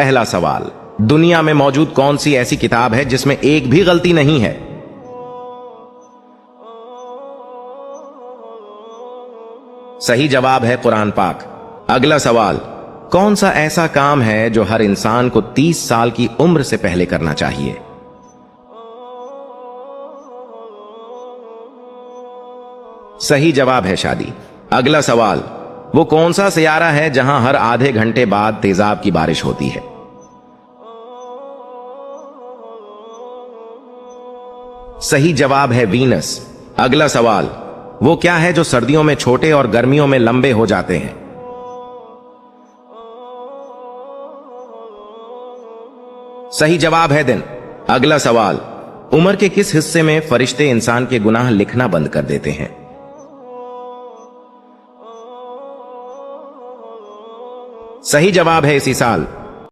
पहला सवाल, दुनिया में मौजूद कौन सी ऐसी किताब है जिसमें एक भी गलती नहीं है? सही जवाब है कुरान पाक। अगला सवाल, कौन सा ऐसा काम है जो हर इंसान को 30 साल की उम्र से पहले करना चाहिए? सही जवाब है शादी। अगला सवाल, वो कौन सा सियारा है जहां हर आधे घंटे बाद तेजाब की बारिश होती है? सही जवाब है वीनस। अगला सवाल, वो क्या है जो सर्दियों में छोटे और गर्मियों में लंबे हो जाते हैं? सही जवाब है दिन। अगला सवाल, उम्र के किस हिस्से में फरिश्ते इंसान के गुनाह लिखना बंद कर देते हैं? सही जवाब है इसी साल।